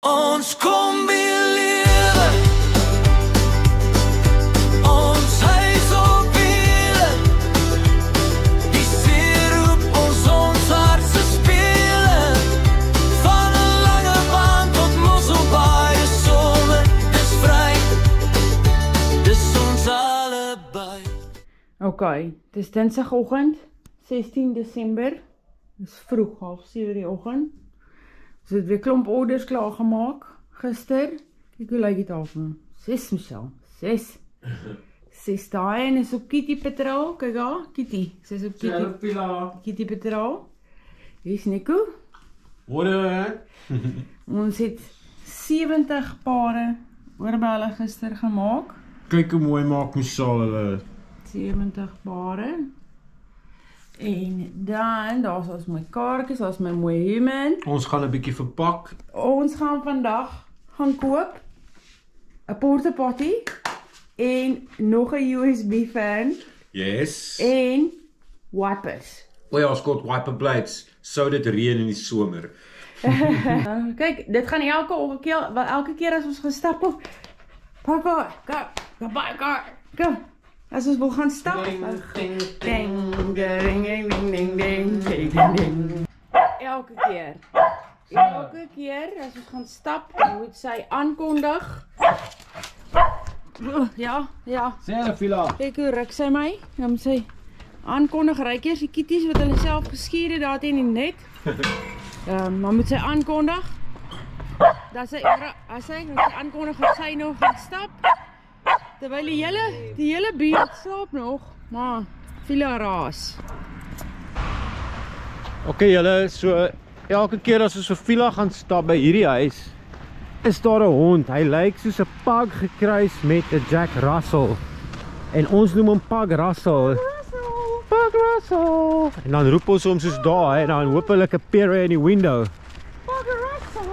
Ons kom weer lewe, ons huis op wiele, die see roep ons hartse spele, van 'n lange baan tot Mosselbaai is somer, dis vry, dis ons allebei. Ok, het is dinsdagoggend, 16 Desember, het is vroeg, 6:30 die oggend. Ons het weer klomp orders klaargemaak, gister, kyk hoe lyk die tafel, 6 Michelle, 6 daai en is op Kitty Patrol, kyk daar, Kitty, sy is op Kitty Patrol, hier is Nico, ons het 70 pare oorbelle gister gemaak, Kyk hoe mooi maak Michelle hulle. 70 pare, en dan, daar is ons mooi kaartjies, daar is my mooi human. Ons gaan 'n bietjie verpak. Ons gaan vandag gaan koop 'n porta potty en nog 'n USB fan Yes. en wipers. O ja, ons kort wiper blades. Sou dit reën in die somer. Kyk, dit gaan elke keer as ons gaan stap op. Papa, kom. As ons wil gaan stap. Ding, ding, ding, ding, ding, ding, ding, ding. Elke keer as ons gaan stap, dan moet sy aankondig. Ja. Sê hulle Vila. Kyk hoe ruk sy my. Dan moet sy aankondig, ryk eers die kitties wat hulle self geskuur het daar teen die net. Dan moet sy aankondig. As sy aankondig dat sy nog gaan stap. Terwyl die hele buurt slaap nog, maar Vila raas. Ok julle, so elke keer as ons vir Vila gaan stap by hierdie huis, is daar 'n hond. Hy lyk soos 'n pug gekruis met 'n Jack Russell. En ons noem hom Pug Russell. Pug Russell. En dan roep ons hom soos daai en dan hoop hulle 'n pere in die window. Pug Russell.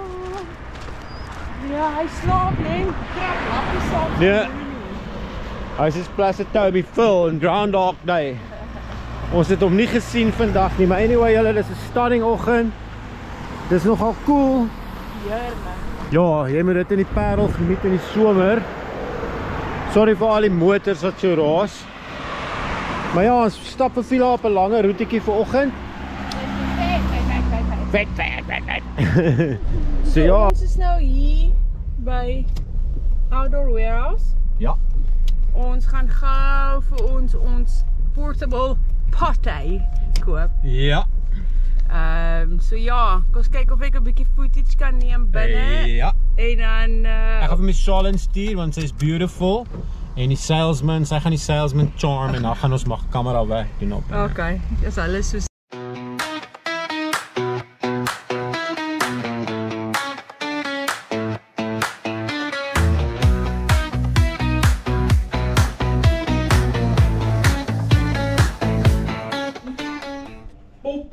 Ja, hy slaap net, trap lappies saam. Nee. Hy is Plaza Toby Phil en Groundhog Day. Ons het hom nie gesien vandag nie, maar anyway julle, dis 'n stunning oggend. Dis nogal cool. Heerlik. Ja, jy moet dit in die Parel geniet in die somer. Sorry vir al die motors wat so raas. Maar ja, ons stap vir Vila op 'n lange roetjie vir oggend. Vet. So ja. Ons is nou hier by Outdoor Warehouse. Ja. Ons gaan gou vir ons portable potty koop. Ja. So ja, kom ons kyk of ek 'n bietjie footage kan neem binne. Ja. En dan Ek gaan vir Michelle stuur want sy is beautiful. En die salesman, sy gaan die salesman charm en dan gaan ons mag kamera weg doen op. okay, dis alles so.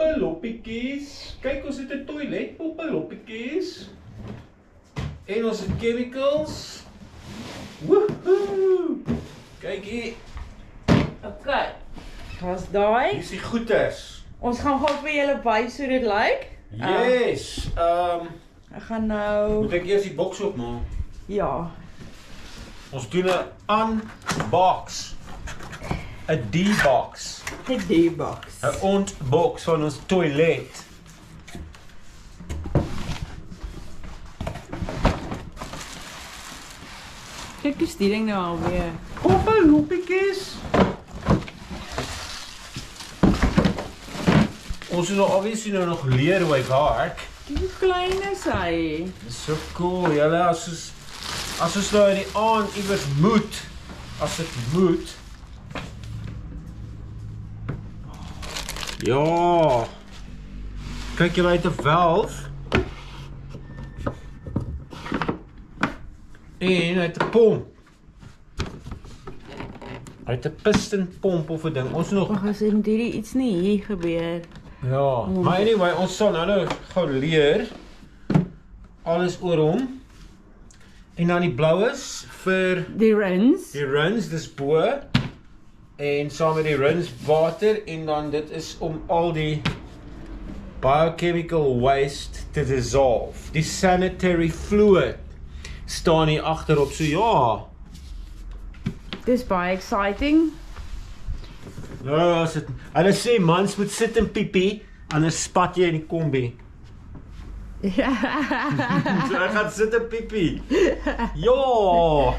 Poppeloppietjies. Kyk, ons het 'n toilet, poppeloppietjies. En ons het chemicals. Woohoo! Kyk hier. Okay. Daar's daai. Hier is die goeders. Ons gaan gou vir julle wys hoe dit lyk. Yes. Ek gaan nou Moet ek eers die boks oopmaak? ja. Ons doen 'n unbox. 'n D-box. Die D-box. 'n ontbox van ons toilet. Kyk die sturing nou alweer. Poppeloppietjies. Ons is nou obviously nou nog leer hoe hy werk. Kyk hoe klein is hy. Dis so cool, julle, as ons nou in die aand iewers moet, as dit moet. Ja. Kyk julle uit 'n valve. En uit 'n pomp. Uit 'n pistonpomp of 'n ding. Ons nog Wag, as moet hierdie iets nie hier gebeur. ja, maar anyway, ons sal nou gou leer alles oor hom. En dan die blaues vir Die rins. die runs, dis bo. En saam met die runs water en dan dit is om al die biochemical waste to dissolve. Die sanitary fluid staan hier agterop, so ja. Dis baie exciting. Ja, hulle sê mans moet sit en piepie, anders spat jy in die kombi. Ja. So ek gaan sit en piepie. Ja.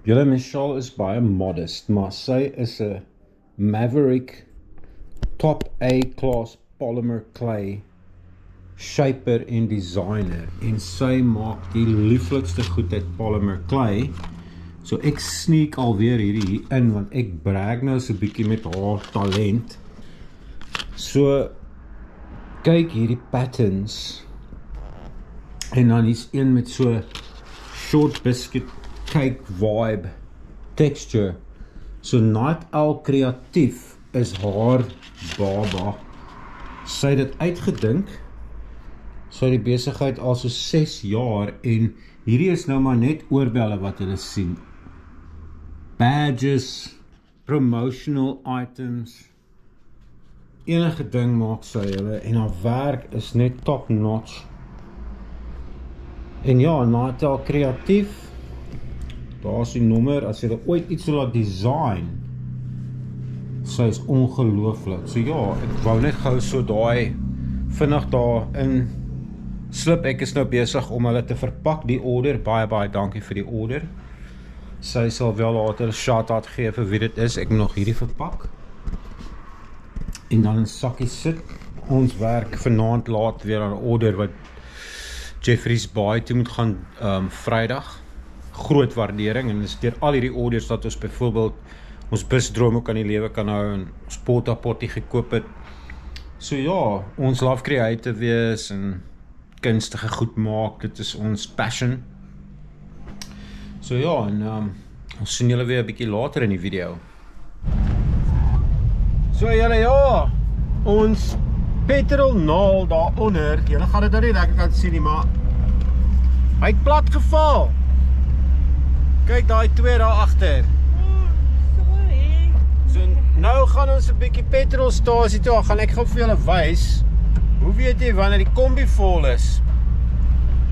Julle Michelle is baie modest, maar sy is 'n maverick top A-class polymer clay shaper en designer en sy maak die lieflikste goed uit polymer clay. So ek sneak alweer hierdie in want ek brag nou so 'n bietjie met haar talent. So kyk hierdie patterns en dan is een met so short biscuit cake vibe texture. So Night Owl Kreatief is haar baba. Sy het dit uitgedink. Sy het die besigheid al so 6 jaar en hierdie is nou maar net oorbelle wat hulle sien. Badges, promotional items, enige ding maak sy hulle en haar werk is net top notch. En ja, Night Owl Kreatief, daar is die nommer, as jy ooit iets wil laat design, sy is ongelooflik. So ja, ek wou net gou so daai vinnig daar in slip. Ek is nou besig om hulle te verpak, die order. Baie dankie vir die order. Sy sal wel later 'n shout-out gee vir wie dit is. Ek moet nog hierdie verpak. En dan in sakkie sit. Ons werk vanaand laat weer aan 'n order wat Jeffreys Bay toe moet gaan Vrydag. Groot waardering en dis deur al hierdie orders dat ons byvoorbeeld ons busdrome kan die lewe kan hou en ons potapottie gekoop het. So ja, ons love creative wees en kunstige goed maak, dit is ons passion. So ja, en ons sien julle weer 'n bietjie later in die video. So julle ja, ons petrolnaal daaronder, julle gaan dit nou nie lekker kan sien nie, maar hy het plat geval. Kyk daai twee daar agter. Sorry. So nou gaan ons 'n bietjie petrolstasie toe, gaan ek gou vir julle wys. Hoe weet jy wanneer die kombi vol is?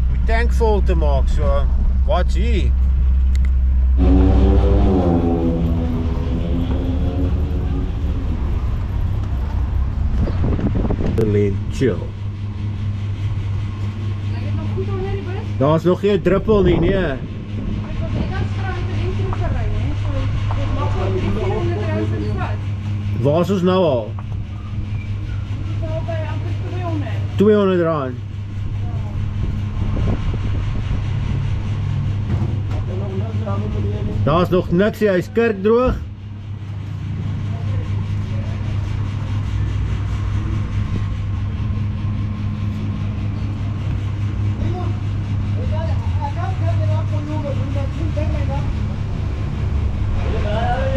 Om die tank vol te maak, so watch hier. Alleen chill. Lyk dit nog goed onder die bus? Daar's nog geen druppel nie, nee. Ek wil net as strand en intro gery, hè. So dit maak wel 300 vat. Waar is ons nou al? So by amper 200. R200. Daar's nog niks, hy is kurkdroog.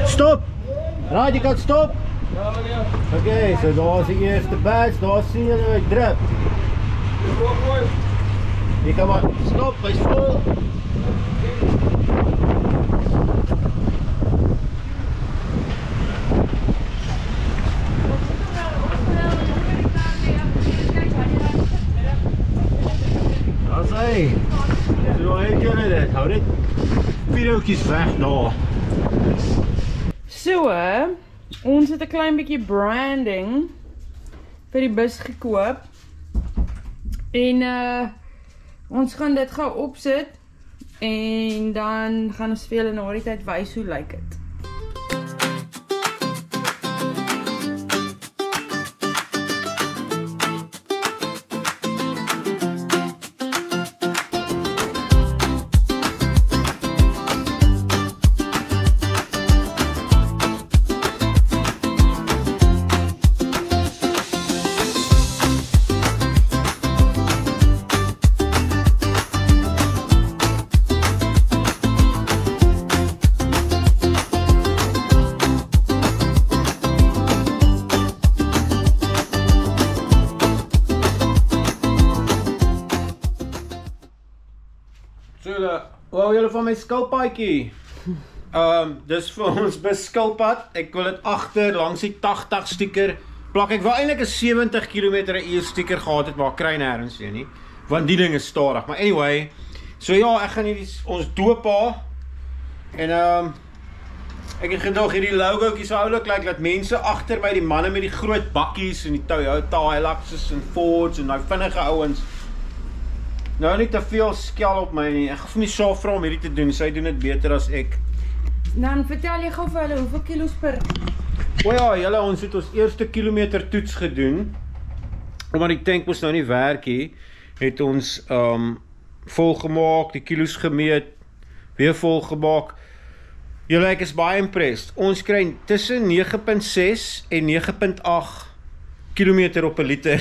Stop! Raad, jy kan stop. Ja, meneer. Okay, so daar is die eerste batch, daar sien julle my drip. Jy kan maar stop, hy's vol. Daar's hy. So het julle dit, hou dit videoetjies weg daar. So, ons het 'n klein bietjie branding vir die bus gekoop. En ons gaan dit gou opsit en dan gaan ons vir julle na die tyd wys hoe lyk dit. Wou julle van my skilpaadjie? Dis vir ons beskilpad. Ek wil dit agter langs die 80 sticker plak. Ek wou eintlik 'n 70 km/h sticker gehad het, maar ek kry nêrens een nie. Want die ding is stadig. Maar anyway, so ja, ek gaan hierdie ons doop haar. En ek het gedog hierdie logootjies sou oulik lyk dat mense agter my, die manne met die groot bakkies en die Toyota Hiluxes en Fords en daai vinnige ouens. Nou nie te veel skel op my nie. Ek gaan vir my Saaf vra om hierdie te doen. Sy doen dit beter as ek. Dan vertel jy gou vir hulle hoeveel kilos per... O ja, julle, ons het ons eerste kilometer toets gedoen. Omdat die tank moes nou nie werk nie, het ons volgemaak, die kilos gemeet, weer volgemaak. Julle, ek is baie impressed. Ons kry tussen 9.6 en 9.8 kilometer op 'n liter.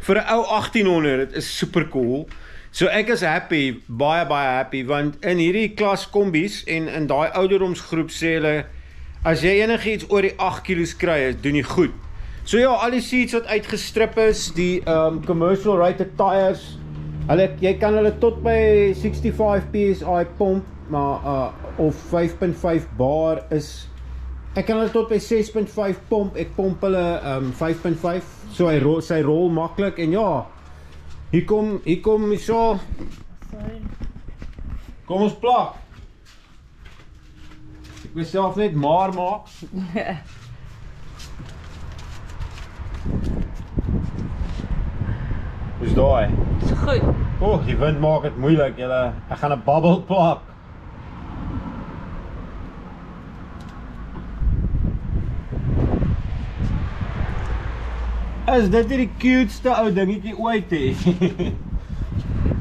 Vir 'n ou 1800, dit is super cool. So ek is happy, baie happy, want in hierdie klas kombies en in daai ouderdomsgroep sê hulle, as jy enigiets oor die 8 kilos kry, doen jy goed. So ja, al die seats wat uitgestrip is, die commercial rated tires, jy kan hulle tot by 65 PSI pomp, maar of 5.5 bar is, ek kan hulle tot by 6.5 pomp, ek pomp hulle 5.5, so sy rol maklik, en ja, hier kom so, kom ons plak. Ek myself net maar maak. Dis daai. Dis goed. Die wind maak dit moeilik, julle. Ek gaan 'n bubble plak. Is dit die cuteste ou dingetjie ooit hè?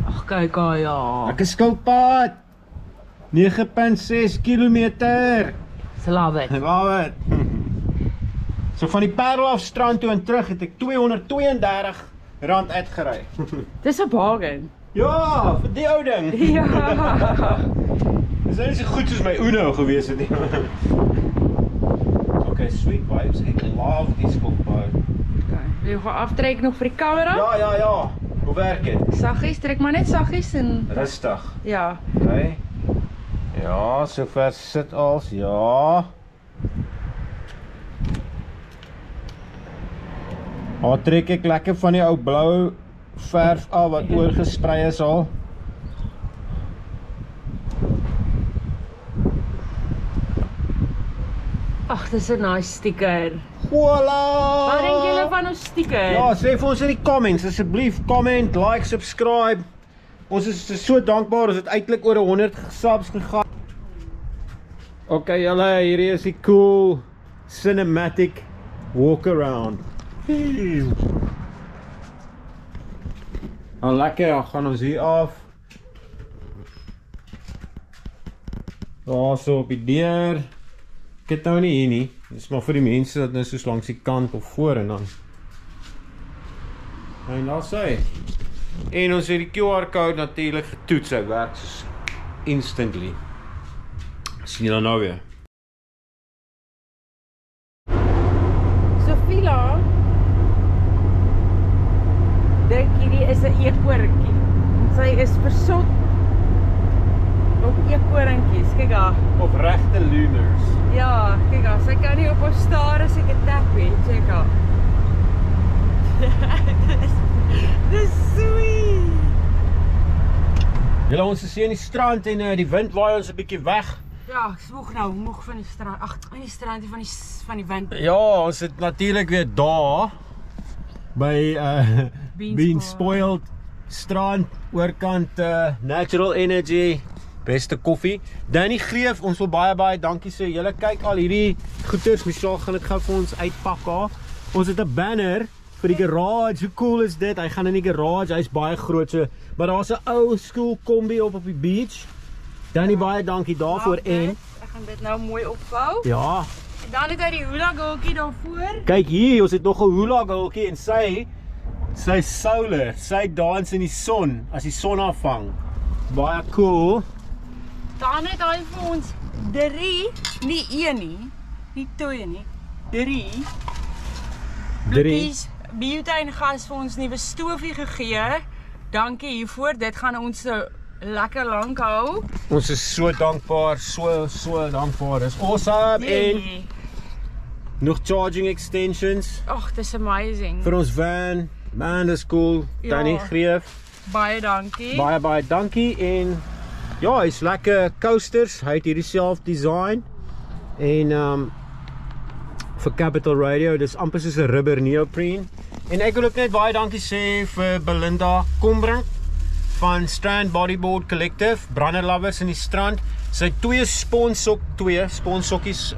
Ag kyk ja. Ek is skilpad. 9.6 kilometer. Love it. Love it. So van die Parel af strand toe en terug het ek R232 uitgery. Dis 'n bargain. Ja, vir die ou ding. Ja. Dis nie so goed soos my Uno gewees het nie. Okay, sweet vibes. Ek love die skilpad. Okay. Wil jy gaan aftrek nog vir die kamera? Ja. Hoe werk dit? Saggies, trek maar net saggies en Rustig. ja. Okay. Ja, sover sit als, ja. Trek ek lekker van die ou blou verf af wat oorgesprei is al. Ag, dis 'n nice sticker. Voila! Wat dink julle van ons sticker? Ja, sê vir ons in die comments, asseblief, comment, like, subscribe. Ons is so dankbaar, ons het uitlik oor 100 subs gegaan. Okay, julle, hierdie is die cool cinematic walk around. Nou lekker, dan gaan ons hier af. Daar so op die deur. Ek het nou nie hier nie. Dis maar vir die mense wat nou soos langs die kant of voor en dan. En daar sê. En ons het die QR code natuurlik getoets, hy werk soos instantly. Sien julle nou weer. Sophia dink hierdie is 'n eekorinkie. Sy is versot op eekorinkies. Kyk daar. Of regte lunars. Ja, kyk daar. Sy kan nie op haar staar as ek 'n tap het. Check haar. Dis sweet. Julle, ons is hier in die strand en die wind waai ons 'n bietjie weg. Ja, ek moeg nou, moeg van die strand. Ag, aan die strand van die wind. Ja, ons het natuurlik weer daar by Being Spoiled strand oorkant Natural Energy, beste koffie. Danny Greef, ons wil baie dankie sê. Julle kyk al hierdie goeders, Michelle gaan dit gou vir ons uitpak daar. Ons het 'n banner vir die garage. Hoe cool is dit? Hy gaan in die garage, hy's baie groot so, maar daar's 'n ou skool kombi op die beach. Danny, baie dankie daarvoor en ek gaan dit nou mooi opvou. ja, En dan het hy die hula girltjie daarvoor. kyk hier, ons het nog 'n hula girltjie en sy solar, sy dans in die son as die son afvang. Baie cool. Dan het hy vir ons 3, nie 1 nie 2 nie, 3 blokkies butane gas vir ons nuwe stofie gegee. Dankie hiervoor. Dit gaan ons so lekker lank hou. Ons is so dankbaar, so dankbaar. Dis awesome en Nog charging extensions Ag, dis amazing. vir ons van. Man, dis cool. Ja. Danny Greef. Baie dankie. Baie dankie en ja, hy's lekker coasters. Hy het hierdie self design en vir Capital Radio, dis amper soos 'n rubber neoprene. En ek wil ook net baie dankie sê vir Belinda Kombrink van Strand Bodyboard Collective, Brander Lovers in die strand. Sy het 2 sponsokkies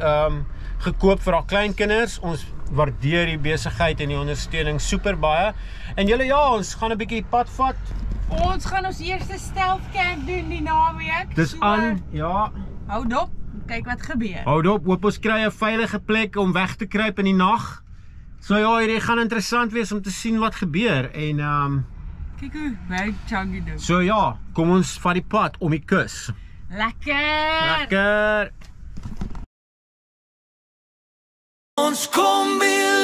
gekoop vir haar kleinkinders. Ons waardeer die besigheid en die ondersteuning super baie. En julle ja, ons gaan 'n bietjie pad vat. Ons gaan ons eerste stealth camp doen die naweek. Dis So, aan, ja. Hou dop, kyk wat gebeur. Hou op, hoop ons kry 'n veilige plek om weg te kruip in die nag. So ja, hierdie gaan interessant wees om te sien wat gebeur en Kyk hoe baie chunky doen. so ja, kom ons vat die pad om die kus. Lekker. Lekker. Ons kom weer